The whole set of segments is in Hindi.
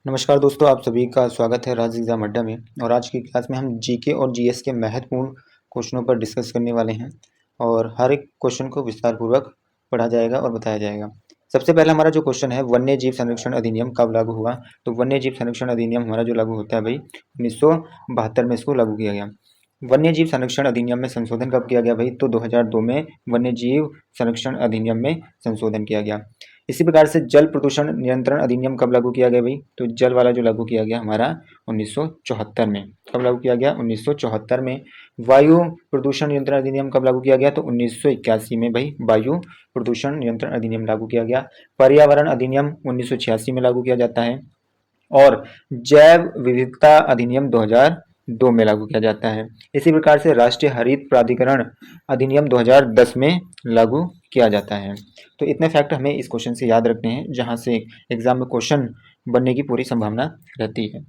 नमस्कार दोस्तों, आप सभी का स्वागत है राज एग्जाम अड्डा में। और आज की क्लास में हम जीके और जीएस के महत्वपूर्ण क्वेश्चनों पर डिस्कस करने वाले हैं और हर एक क्वेश्चन को विस्तारपूर्वक पढ़ा जाएगा और बताया जाएगा। सबसे पहला हमारा जो क्वेश्चन है, वन्य जीव संरक्षण अधिनियम कब लागू हुआ? तो वन्य जीव संरक्षण अधिनियम हमारा जो लागू होता है भाई 1972 में इसको लागू किया गया। वन्य जीव संरक्षण अधिनियम में संशोधन कब किया गया भाई? तो 2002 में वन्य जीव संरक्षण अधिनियम में संशोधन किया गया। इसी प्रकार से जल प्रदूषण नियंत्रण अधिनियम कब लागू किया गया भाई? तो जल वाला जो लागू किया गया हमारा 1974 में। कब लागू किया गया? 1974 में। वायु प्रदूषण नियंत्रण अधिनियम कब लागू किया गया? तो 1981 में भाई वायु प्रदूषण नियंत्रण अधिनियम लागू किया गया। पर्यावरण अधिनियम 1986 में लागू किया जाता है और जैव विविधता अधिनियम 2002 में लागू किया जाता है। इसी प्रकार से राष्ट्रीय हरित प्राधिकरण अधिनियम 2010 में लागू किया जाता है। तो इतने फैक्ट हमें इस क्वेश्चन से याद रखने हैं, जहां से एग्जाम में क्वेश्चन बनने की पूरी संभावना रहती है।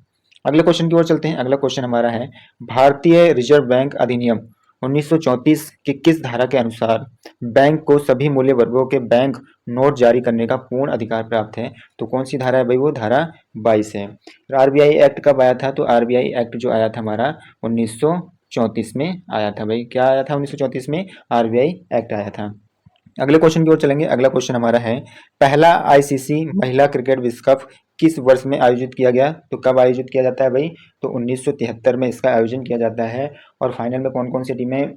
अगले क्वेश्चन की ओर चलते हैं। अगला क्वेश्चन हमारा है, भारतीय रिजर्व बैंक अधिनियम 1934 की किस धारा के अनुसार बैंक को सभी मूल्य वर्गों के बैंक नोट जारी करने का पूर्ण अधिकार प्राप्त है? तो कौन सी धारा है भाई? वो धारा 22 है। आरबीआई एक्ट कब आया था? तो आरबीआई एक्ट जो आया था हमारा 1934 में आया था भाई। क्या आया था 1934 में? आरबीआई एक्ट आया था। अगले क्वेश्चन की ओर चलेंगे। अगला क्वेश्चन हमारा है, पहला आईसीसी महिला क्रिकेट विश्व कप किस वर्ष में आयोजित किया गया? तो कब आयोजित किया जाता है भाई? तो 1973 में इसका आयोजन किया जाता है। और फाइनल में कौन कौन सी टीमें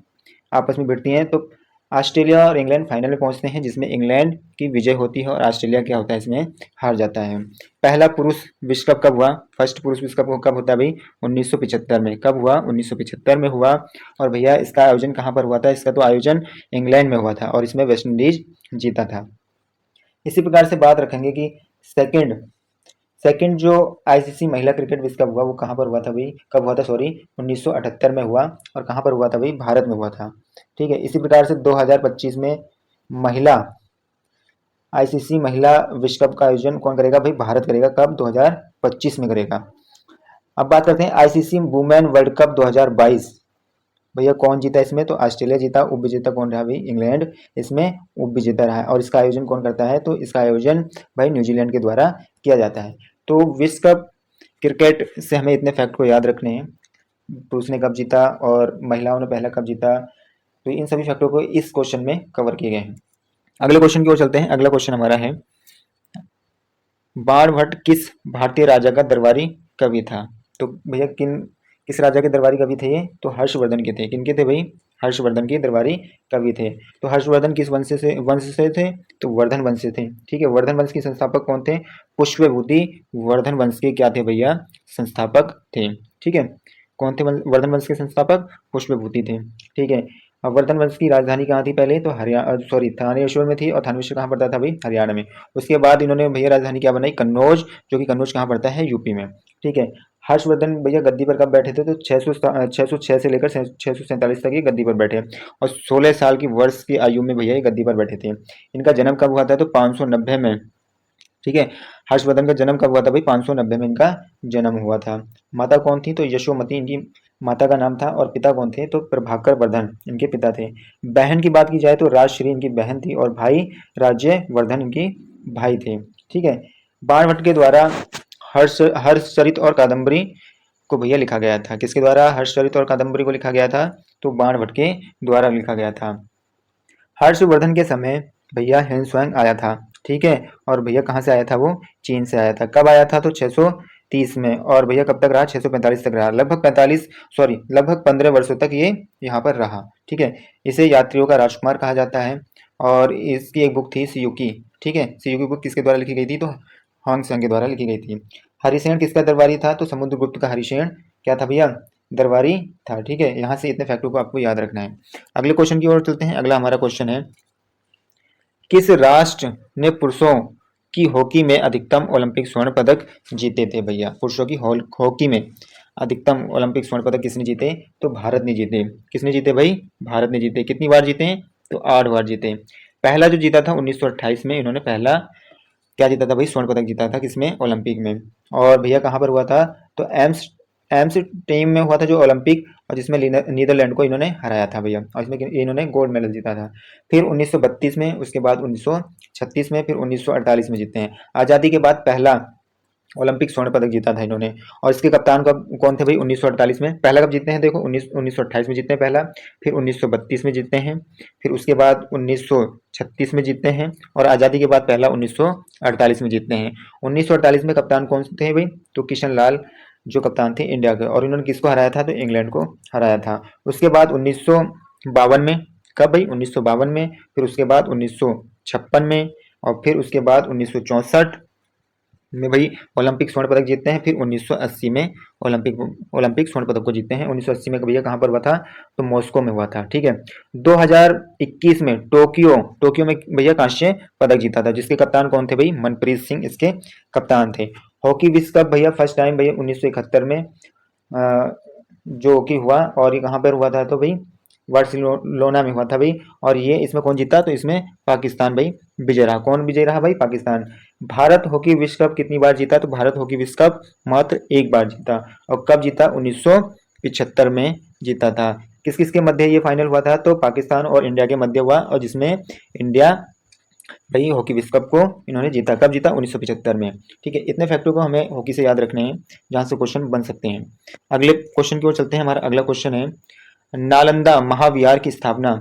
आपस में भिड़ती हैं? तो ऑस्ट्रेलिया और इंग्लैंड फाइनल में पहुंचते हैं, जिसमें इंग्लैंड की विजय होती है और ऑस्ट्रेलिया क्या होता है, इसमें हार जाता है। पहला पुरुष विश्व कप कब हुआ? फर्स्ट पुरुष विश्व कप कब होता है भाई? 1975 में। कब हुआ? 1975 में हुआ। और भैया इसका आयोजन कहाँ पर हुआ था? इसका तो आयोजन इंग्लैंड में हुआ था और इसमें वेस्ट इंडीज जीता था। इसी प्रकार से बात रखेंगे कि सेकंड सेकंड जो आईसीसी महिला क्रिकेट विश्व कप हुआ वो कहाँ पर हुआ था भाई? कब हुआ था? सॉरी, 1978 में हुआ। और कहाँ पर हुआ था भाई? भारत में हुआ था। ठीक है। इसी प्रकार से 2025 में महिला आईसीसी महिला विश्व कप का आयोजन कौन करेगा भाई? भारत करेगा। कब? 2025 में करेगा। अब बात करते हैं आईसीसी वुमेन वर्ल्ड कप 2022। भैया कौन जीता इसमें? तो ऑस्ट्रेलिया जीता। उप विजेता कौन रहा भाई? इंग्लैंड इसमें उप विजेता रहा है। और इसका आयोजन कौन करता है? तो इसका आयोजन भाई न्यूजीलैंड के द्वारा किया जाता है। तो विश्व कप क्रिकेट से हमें इतने फैक्ट को याद रखने हैं, पुरुष ने कब जीता और महिलाओं ने पहला कब जीता। तो इन सभी फैक्टों को इस क्वेश्चन में कवर किए गए हैं। अगले क्वेश्चन की ओर चलते हैं। अगला क्वेश्चन हमारा है, बाणभट्ट किस भारतीय राजा का दरबारी कवि था? तो भैया किस राजा के दरबारी कवि थे ये? तो हर्षवर्धन के थे। किनके थे भाई? हर्षवर्धन के दरबारी कवि थे। तो हर्षवर्धन किस वंश से थे? तो वर्धन वंश से थे। ठीक है। वर्धन वंश के संस्थापक कौन थे? पुष्पभूति वर्धन वंश के क्या थे भैया? संस्थापक थे। ठीक है। कौन थे वर्धन वंश के संस्थापक? पुष्पभूति थे। ठीक है। अब वर्धन वंश की राजधानी कहाँ थी पहले? तो हरियाणा, सॉरी, थानेश्वर में थी। और थानेश्वर कहाँ पड़ता था भाई? हरियाणा में। उसके बाद इन्होंने भैया राजधानी क्या बनाई? कन्नौज, जो कि कन्नौज कहाँ पड़ता है? यूपी में। ठीक है। हर्षवर्धन भैया गद्दी पर कब बैठे थे? तो 606 से लेकर 647 तक ये गद्दी पर बैठे और 16 साल की वर्ष की आयु में भैया ये गद्दी पर बैठे थे। इनका जन्म कब हुआ था? तो 590 में। ठीक है। हर्षवर्धन का जन्म कब हुआ था भाई? 590 में इनका जन्म हुआ था। माता कौन थी? तो यशोमती इनकी माता का नाम था। और पिता कौन थे? तो प्रभाकर वर्धन इनके पिता थे। बहन की बात की जाए तो राजश्री इनकी बहन थी और भाई राज्यवर्धन इनकी भाई थे। ठीक है। बाणभट्ट के द्वारा हर्षचरित और कादम्बरी को भैया लिखा गया था। किसके द्वारा हर्षचरित और कादम्बरी को लिखा गया था? तो बाणभट्ट के द्वारा लिखा गया था। हर्षवर्धन के समय भैया ह्वेनसांग आया था। ठीक है। और भैया कहाँ से आया था? वो चीन से आया था। कब आया था? तो 630 में। और भैया कब तक रहा? 645 तक रहा। लगभग 15 वर्षों तक ये यहाँ पर रहा। ठीक है। इसे यात्रियों का राजकुमार कहा जाता है। और इसकी एक बुक थी सियुकी। ठीक है। सियुकी बुक किसके द्वारा लिखी गई थी? तो ह्वेनसांग के द्वारा लिखी गई थी। हरिसेन किसका दरबारी था? तो समुद्रगुप्त का हरिसेन क्या था भैया? दरबारी था। ठीक है। यहाँ से इतने फैक्टों को आपको याद रखना है। अगले क्वेश्चन की ओर चलते हैं। अगला हमारा क्वेश्चन है, किस राष्ट्र ने पुरुषों की हॉकी में अधिकतम ओलंपिक स्वर्ण पदक जीते थे भैया? पुरुषों की हॉकी में अधिकतम ओलंपिक स्वर्ण पदक किसने जीते? तो भारत ने जीते। किसने जीते भाई? भारत ने जीते। कितनी बार जीते? तो 8 बार जीते। पहला जो जीता था 1928 में, इन्होंने पहला क्या जीता था भाई? स्वर्ण पदक जीता था। किसमें? ओलंपिक में। और भैया कहाँ पर हुआ था? तो एम्स एम्स टीम में हुआ था जो ओलंपिक, और जिसमें नीदरलैंड को इन्होंने हराया था भैया। और इसमें इन्होंने गोल्ड मेडल जीता था। फिर 1932 में, उसके बाद 1936 में, फिर 1948 में जीते हैं। आज़ादी के बाद पहला ओलंपिक स्वर्ण पदक जीता था इन्होंने। और इसके कप्तान कब कौन थे भाई? 1948 में। पहला कब जीतते हैं देखो, 1928 में जीतते हैं पहला, फिर 1932 में जीतते हैं, फिर उसके बाद 1936 में जीतते हैं, और आज़ादी के बाद पहला 1948 में जीतते हैं। 1948 में कप्तान कौन थे भाई? तो किशन लाल जो कप्तान थे इंडिया के, और इन्होंने किसको हराया था? तो इंग्लैंड को हराया था। उसके बाद 1952 में, कब भाई? 1952 में, फिर उसके बाद 1956 में, और फिर उसके बाद 1964 में भाई ओलंपिक स्वर्ण पदक जीतते हैं। फिर 1980 में ओलंपिक स्वर्ण पदक को जीतते हैं। 1980 में भैया कहाँ पर हुआ था? तो मॉस्को में हुआ था। ठीक है। 2021 में टोक्यो में भैया कांस्य पदक जीता था, जिसके कप्तान कौन थे भाई? मनप्रीत सिंह इसके कप्तान थे। हॉकी विश्व कप भैया फर्स्ट टाइम भैया 1971 में जो कि हुआ, और ये कहाँ पर हुआ था? तो भाई बार्सिलोना में हुआ था भाई। और ये इसमें कौन जीता? तो इसमें पाकिस्तान भाई विजय रहा। कौन विजय रहा भाई? पाकिस्तान। भारत हॉकी विश्व कप कितनी बार जीता? तो भारत हॉकी विश्व कप मात्र एक बार जीता। और कब जीता? 1975 में जीता था। किस किस के मध्य ये फाइनल हुआ था? तो पाकिस्तान और इंडिया के मध्य हुआ, और जिसमें इंडिया भाई हॉकी विश्व कप को इन्होंने जीता। कब जीता? 1975 में। ठीक है। इतने फैक्टों को हमें हॉकी से याद रखने हैं जहां से क्वेश्चन बन सकते हैं। अगले क्वेश्चन की ओर चलते हैं। हमारा अगला क्वेश्चन है, नालंदा महाविहार की स्थापना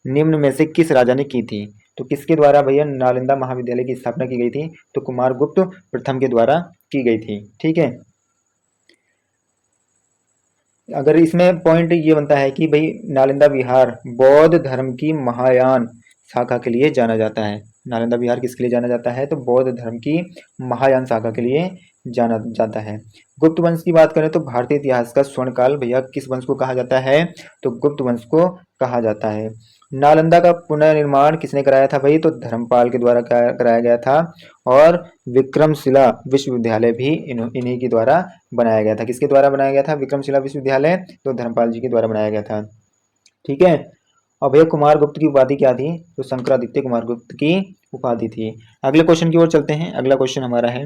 निम्न में से किस राजा ने की थी? तो किसके द्वारा भैया नालंदा महाविद्यालय की स्थापना की गई थी? तो कुमारगुप्त प्रथम के द्वारा की गई थी। ठीक है। अगर इसमें पॉइंट ये बनता है कि भाई नालंदा विहार बौद्ध धर्म की महायान शाखा के लिए जाना जाता है। नालंदा विहार किसके लिए जाना जाता है? तो बौद्ध धर्म की महायान शाखा के लिए जाना जाता है। गुप्त वंश की बात करें तो भारतीय इतिहास का स्वर्ण काल भैया किस वंश को कहा जाता है? तो गुप्त वंश को कहा जाता है। नालंदा का पुनर्निर्माण किसने कराया था भाई? तो धर्मपाल के द्वारा कराया गया था। और विक्रमशिला विश्वविद्यालय भी इन्हीं के द्वारा बनाया गया था। किसके द्वारा बनाया गया था विक्रमशिला विश्वविद्यालय? तो धर्मपाल जी के द्वारा बनाया गया था। ठीक है। और भैया कुमार गुप्त की उपाधि क्या थी? तो शंकरादित्य कुमार गुप्त की उपाधि थी। अगले क्वेश्चन की ओर चलते हैं। अगला क्वेश्चन हमारा है,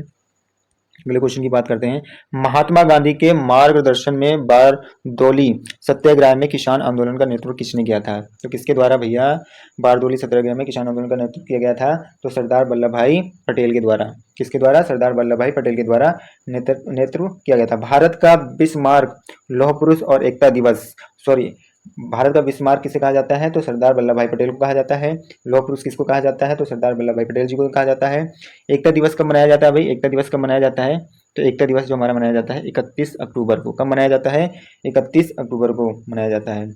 अगले क्वेश्चन की बात करते हैं, महात्मा गांधी के मार्गदर्शन में बारदोली सत्याग्रह में किसान आंदोलन का नेतृत्व किसने किया था? तो किसके द्वारा भैया बारदोली सत्याग्रह में किसान आंदोलन का नेतृत्व किया गया था? तो सरदार वल्लभ भाई पटेल के द्वारा। किसके द्वारा? सरदार वल्लभ भाई पटेल के द्वारा नेतृत्व किया गया था। भारत का बिस्मार्क लौह पुरुष और एकता दिवस, सॉरी, भारत का बिस्मार्क किसे कहा जाता है? तो सरदार वल्लभ भाई पटेल को कहा जाता है। लौह पुरुष किसको कहा जाता है? तो सरदार वल्लभ भाई पटेल जी को कहा जाता है। एकता दिवस कब मनाया जाता है भाई? एकता दिवस कब मनाया जाता है? तो एकता दिवस जो हमारा मनाया जाता है 31 अक्टूबर को। कब मनाया जाता है? 31 अक्टूबर को मनाया जाता है।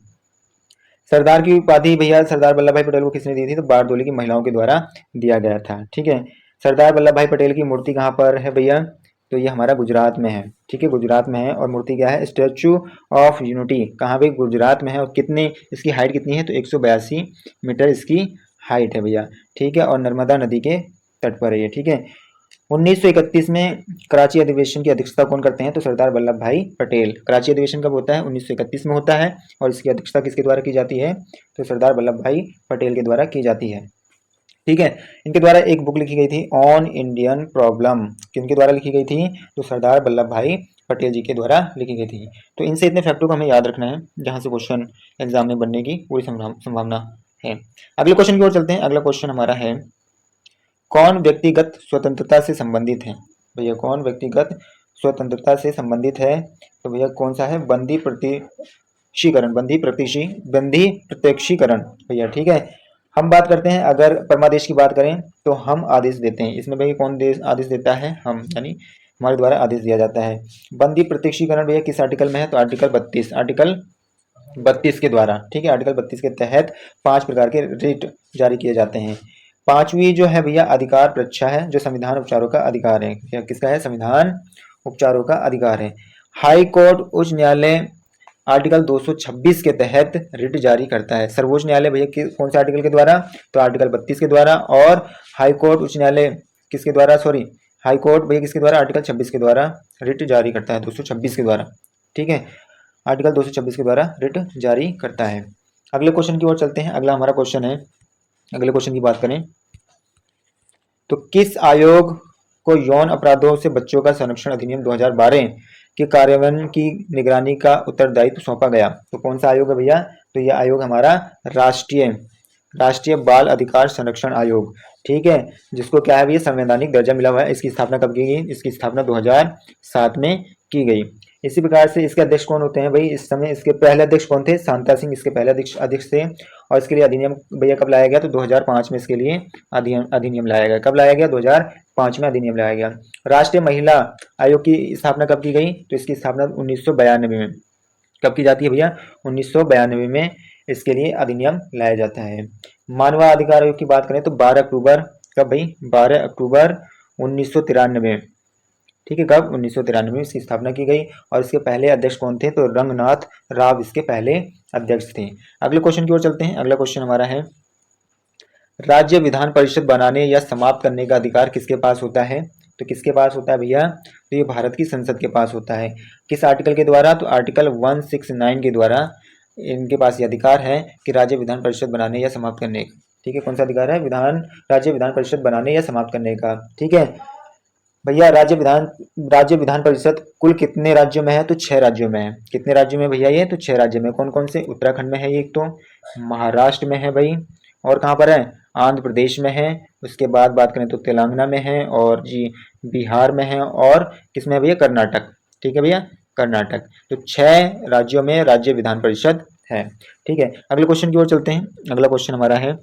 सरदार की उपाधि भैया सरदार वल्लभ भाई पटेल को किसने दी थी? तो बारदोली की महिलाओं के द्वारा दिया गया था। ठीक है। सरदार वल्लभ भाई पटेल की मूर्ति कहाँ पर है भैया? तो ये हमारा गुजरात में है। ठीक है, गुजरात में है। और मूर्ति क्या है? Statue of unity. कहाँ पे? गुजरात में है। और कितने इसकी हाइट कितनी है? तो 182 मीटर इसकी हाइट है भैया। ठीक है। और नर्मदा नदी के तट पर है ये। ठीक है। 1931 में कराची अधिवेशन की अध्यक्षता कौन करते हैं? तो सरदार वल्लभ भाई पटेल। कराची अधिवेशन कब होता है? 1931 में होता है। और इसकी अध्यक्षता किसके द्वारा की जाती है? तो सरदार वल्लभ भाई पटेल के द्वारा की जाती है। ठीक है। इनके द्वारा एक बुक लिखी गई थी ऑन इंडियन प्रॉब्लम। किनके द्वारा लिखी गई थी? तो सरदार वल्लभ भाई पटेल जी के द्वारा लिखी गई थी। तो इनसे इतने फैक्टों को हमें याद रखना है जहां से क्वेश्चन एग्जाम में बनने की पूरी संभावना है। अगले क्वेश्चन की ओर चलते हैं। अगला क्वेश्चन हमारा है, कौन व्यक्तिगत स्वतंत्रता से संबंधित है? भैया कौन व्यक्तिगत स्वतंत्रता से संबंधित है? तो भैया कौन सा है? बंदी प्रत्यक्षीकरण। बंदी प्रत्यक्षीकरण भैया। ठीक है। हम बात करते हैं, अगर परमादेश की बात करें तो हम आदेश देते हैं। इसमें भैया कौन देश आदेश देता है? हम, यानी हमारे द्वारा आदेश दिया जाता है। बंदी प्रत्यक्षीकरण भैया किस आर्टिकल में है? तो आर्टिकल 32, आर्टिकल 32 के द्वारा। ठीक है। आर्टिकल 32 के तहत 5 प्रकार के रिट जारी किए जाते हैं। पांचवी जो है भैया अधिकार परीक्षा है, जो संविधान उपचारों का अधिकार है। क्या किसका है? संविधान उपचारों का अधिकार है। हाई कोर्ट उच्च न्यायालय आर्टिकल 226 के तहत रिट जारी करता है। सर्वोच्च न्यायालय भैया कौन से आर्टिकल के द्वारा? तो आर्टिकल 32 के द्वारा। और हाई कोर्ट उच्च न्यायालय किसके द्वारा? सॉरी, हाई कोर्ट भैया किसके द्वारा? आर्टिकल 26 के द्वारा रिट जारी करता है, 226 के द्वारा। ठीक है। आर्टिकल 226 के द्वारा रिट जारी करता है। अगले क्वेश्चन की ओर चलते हैं। अगला हमारा क्वेश्चन है, अगले क्वेश्चन की बात करें तो किस आयोग को यौन अपराधों से बच्चों का संरक्षण अधिनियम 2012 के कार्यान्वयन की निगरानी का उत्तरदायित्व सौंपा गया? तो कौन सा आयोग है भैया? तो यह आयोग हमारा राष्ट्रीय बाल अधिकार संरक्षण आयोग ठीक है, जिसको क्या है भैया संवैधानिक दर्जा मिला हुआ है। इसकी स्थापना कब की गई? इसकी स्थापना 2007 में की गई। इसी प्रकार से इसके अध्यक्ष कौन होते हैं भाई? इस समय इसके पहले अध्यक्ष कौन थे? शांता सिंह इसके पहले अध्यक्ष थे। और इसके लिए अधिनियम भैया कब लाया गया? तो 2005 में इसके लिए अधिनियम लाया गया। कब लाया गया? 2005 में अधिनियम लाया गया। राष्ट्रीय महिला आयोग की स्थापना कब की गई? तो इसकी स्थापना 1992 में। कब की जाती है भैया? 1992 में इसके लिए अधिनियम लाया जाता है। मानवाधिकार आयोग की बात करें तो 12 अक्टूबर, कब भाई? 12 अक्टूबर 1993। ठीक है, कब? 1993 में इसकी स्थापना की गई। और इसके पहले अध्यक्ष कौन थे? तो रंगनाथ राव इसके पहले अध्यक्ष थे। अगले क्वेश्चन की ओर चलते हैं। अगला क्वेश्चन हमारा है, राज्य विधान परिषद बनाने या समाप्त करने का अधिकार किसके पास होता है? तो किसके पास होता है भैया? तो ये भारत की संसद के पास होता है। किस आर्टिकल के द्वारा? तो आर्टिकल 169 के द्वारा इनके पास ये अधिकार है कि राज्य विधान परिषद बनाने या समाप्त करने का। ठीक है, कौन सा अधिकार है? राज्य विधान परिषद बनाने या समाप्त करने का। ठीक है भैया, राज्य विधान परिषद कुल कितने राज्यों में है? तो 6 राज्यों में है। कितने राज्यों में भैया ये? तो 6 राज्यों में। कौन कौन से? उत्तराखंड में है एक, तो महाराष्ट्र में है भाई, और कहाँ पर है? आंध्र प्रदेश में है। उसके बाद बात करें तो तेलंगाना में है, और जी बिहार में है, और किसमें है भैया? कर्नाटक। ठीक है भैया, कर्नाटक। तो 6 राज्यों में राज्य विधान परिषद है। ठीक है, अगले क्वेश्चन की ओर चलते हैं। अगला क्वेश्चन हमारा है,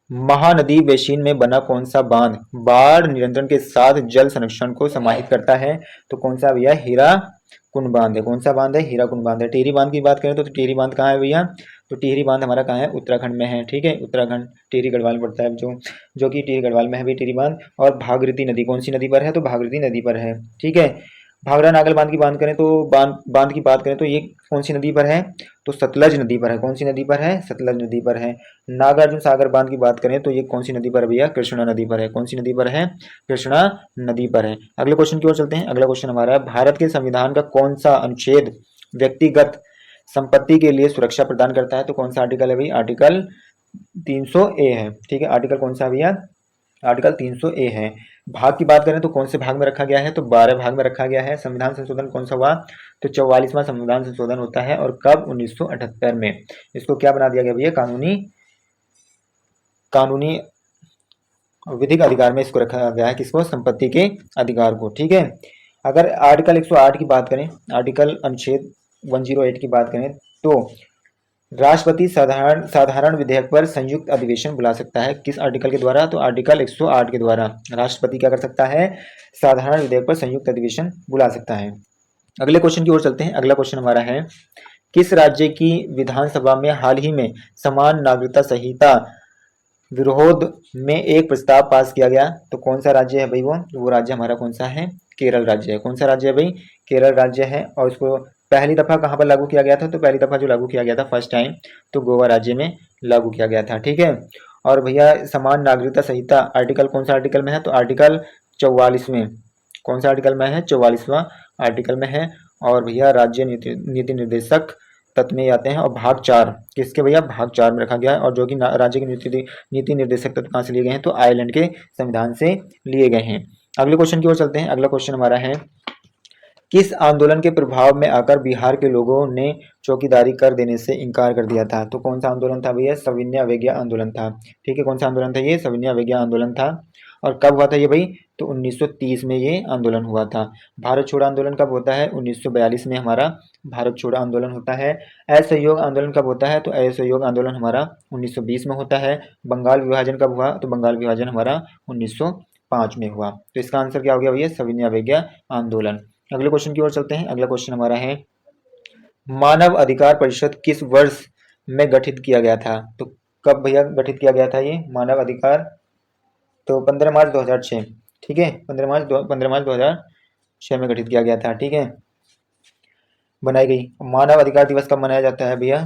महानदी बेसिन में बना कौन सा बांध बाढ़ नियंत्रण के साथ जल संरक्षण को समाहित करता है? तो कौन सा भैया? हीराकुंड बांध है। कौन सा बांध है? हीराकुंड बांध है। टिहरी बांध की बात करें तो टिहरी बांध कहाँ है भैया? तो टिहरी बांध हमारा कहाँ है? उत्तराखंड में है। ठीक है, उत्तराखंड टिहरी गढ़वाल पड़ता है, जो कि टिहरी गढ़वाल में है भी टिहरी बांध। और भागीरथी नदी कौन सी नदी पर है? तो भागीरथी नदी पर है। ठीक है, भाखड़ा नागल बांध की बात करें तो बांध की बात करें तो ये कौन सी नदी पर है? तो सतलज नदी पर है। कौन सी नदी पर है? सतलज नदी पर है। नागार्जुन सागर बांध की बात करें तो ये कौन सी नदी पर है भैया? कृष्णा नदी पर है। कौन सी नदी पर है? कृष्णा नदी पर है। अगले क्वेश्चन की ओर चलते हैं। अगला क्वेश्चन हमारा है, भारत के संविधान का कौन सा अनुच्छेद व्यक्तिगत संपत्ति के लिए सुरक्षा प्रदान करता है? तो कौन सा आर्टिकल है भाई? आर्टिकल 300A है। ठीक है, आर्टिकल कौन सा भैया? आर्टिकल 300A है। भाग की बात करें तो कौन से भाग में रखा गया है? तो 12 भाग में रखा गया है। संविधान संशोधन कौन सा हुआ? तो 44वां संविधान संशोधन होता है। और कब? 1978 में। इसको क्या बना दिया गया भैया? कानूनी विधिक अधिकार में इसको रखा गया है। किसको? संपत्ति के अधिकार को। ठीक है, अगर आर्टिकल 108 की बात करें, आर्टिकल अनुच्छेद 108 की बात करें तो राष्ट्रपति साधारण विधेयक पर संयुक्त अधिवेशन बुला सकता है। किस आर्टिकल के द्वारा? तो आर्टिकल 108 के द्वारा राष्ट्रपति क्या कर सकता है? साधारण विधेयक पर संयुक्त अधिवेशन बुला सकता है। अगले क्वेश्चन की ओर चलते हैं। अगला क्वेश्चन हमारा है, किस राज्य की विधानसभा में हाल ही में समान नागरिकता संहिता विरोध में एक प्रस्ताव पास किया गया? तो कौन सा राज्य है भाई? वो राज्य हमारा कौन सा है? केरल राज्य है। कौन सा राज्य है भाई? केरल राज्य है। और इसको पहली दफा कहाँ पर लागू किया गया था? तो पहली दफा जो लागू किया गया था फर्स्ट टाइम, तो गोवा राज्य में लागू किया गया था। ठीक है, और भैया समान नागरिकता संहिता आर्टिकल कौन सा आर्टिकल में है? तो आर्टिकल 44 में। कौन सा आर्टिकल में है? 44वां आर्टिकल में है। और भैया राज्य नीति निर्देशक तत्व में आते हैं। और भाग 4 किसके भैया? भाग 4 में रखा गया है। और जो कि राज्य के नीति निर्देशक तत्व कहाँ से लिए गए हैं? तो आयरलैंड के संविधान से लिए गए हैं। अगले क्वेश्चन की ओर चलते हैं। अगला क्वेश्चन हमारा है, किस आंदोलन के प्रभाव में आकर बिहार के लोगों ने चौकीदारी कर देने से इनकार कर दिया था? तो कौन सा आंदोलन था भैया? सविनय अवज्ञा आंदोलन था। ठीक है, कौन सा आंदोलन था ये? सविनय अवज्ञा आंदोलन था। और कब हुआ था ये भाई? तो 1930 में ये आंदोलन हुआ था। भारत छोड़ो आंदोलन कब होता है? 1942 में हमारा भारत छोड़ो आंदोलन होता है। असहयोग आंदोलन कब होता है? तो असहयोग आंदोलन हमारा 1920 में होता है। बंगाल विभाजन कब हुआ? तो बंगाल विभाजन हमारा 1905 में हुआ। तो इसका आंसर क्या हो गया भैया? सविनय अवज्ञा आंदोलन। अगले क्वेश्चन की ओर चलते हैं। अगला क्वेश्चन हमारा है, मानव अधिकार परिषद किस वर्ष में गठित किया गया था? तो कब भैया गठित किया गया था ये मानव अधिकार? तो 15 मार्च 2006। ठीक है, 15 मार्च 2006 में गठित किया गया था। ठीक है, बनाई गई। मानव अधिकार दिवस कब मनाया जाता है भैया?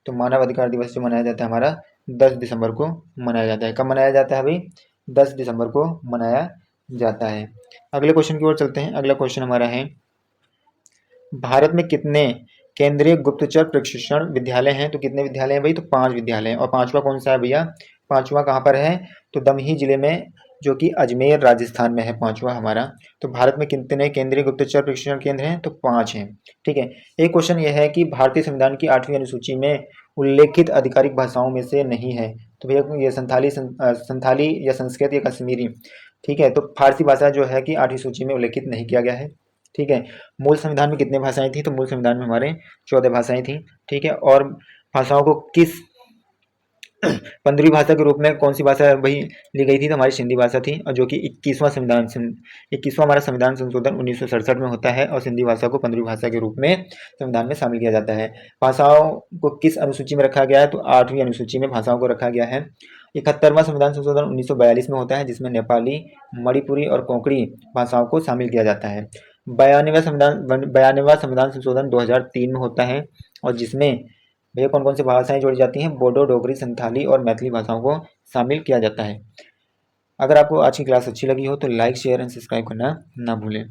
तो मानव अधिकार दिवस जो मनाया जाता है हमारा 10 दिसंबर को मनाया जाता है। कब मनाया जाता है भाई? 10 दिसंबर को मनाया जाता है। अगले क्वेश्चन की ओर चलते हैं। अगला क्वेश्चन हमारा है, भारत में कितने केंद्रीय गुप्तचर प्रशिक्षण विद्यालय हैं? तो कितने विद्यालय हैं भाई? तो 5 विद्यालय हैं। और 5वां कौन सा है भैया? 5वां कहाँ पर है? तो दमही जिले में, जो कि अजमेर राजस्थान में है 5वां हमारा। तो भारत में कितने केंद्रीय गुप्तचर प्रशिक्षण केंद्र हैं? तो 5 हैं। ठीक है, एक क्वेश्चन यह है कि भारतीय संविधान की 8वीं अनुसूची में उल्लेखित आधिकारिक भाषाओं में से नहीं है। तो भैया ये संथाली या संस्कृत या कश्मीरी, ठीक है। तो फारसी भाषा जो है कि 8वीं सूची में उल्लेखित नहीं किया गया है, ठीक है। मूल संविधान में कितने भाषाएं थी? तो मूल संविधान में हमारे 14 भाषाएं थी, ठीक है। और भाषाओं को किस 15वीं भाषा के रूप में कौन सी भाषा वही ली गई थी? तो हमारी सिंधी भाषा थी, और जो कि 21वां हमारा संविधान संशोधन 1967 में होता है, और सिंधी भाषा को 15वीं भाषा के रूप में संविधान में शामिल किया जाता है। भाषाओं को किस अनुसूची में रखा गया है? तो 8वीं अनुसूची में भाषाओं को रखा गया है। 71वां संविधान संशोधन 1942 में होता है, जिसमें नेपाली, मणिपुरी और कोंकणी भाषाओं को शामिल किया जाता है। 92वां संविधान संशोधन 2003 में होता है, और जिसमें भैया कौन कौन सी भाषाएं जोड़ी जाती हैं? बोडो, डोगरी, संथाली और मैथिली भाषाओं को शामिल किया जाता है। अगर आपको आज की क्लास अच्छी लगी हो तो लाइक, शेयर एंड सब्सक्राइब करना ना भूलें।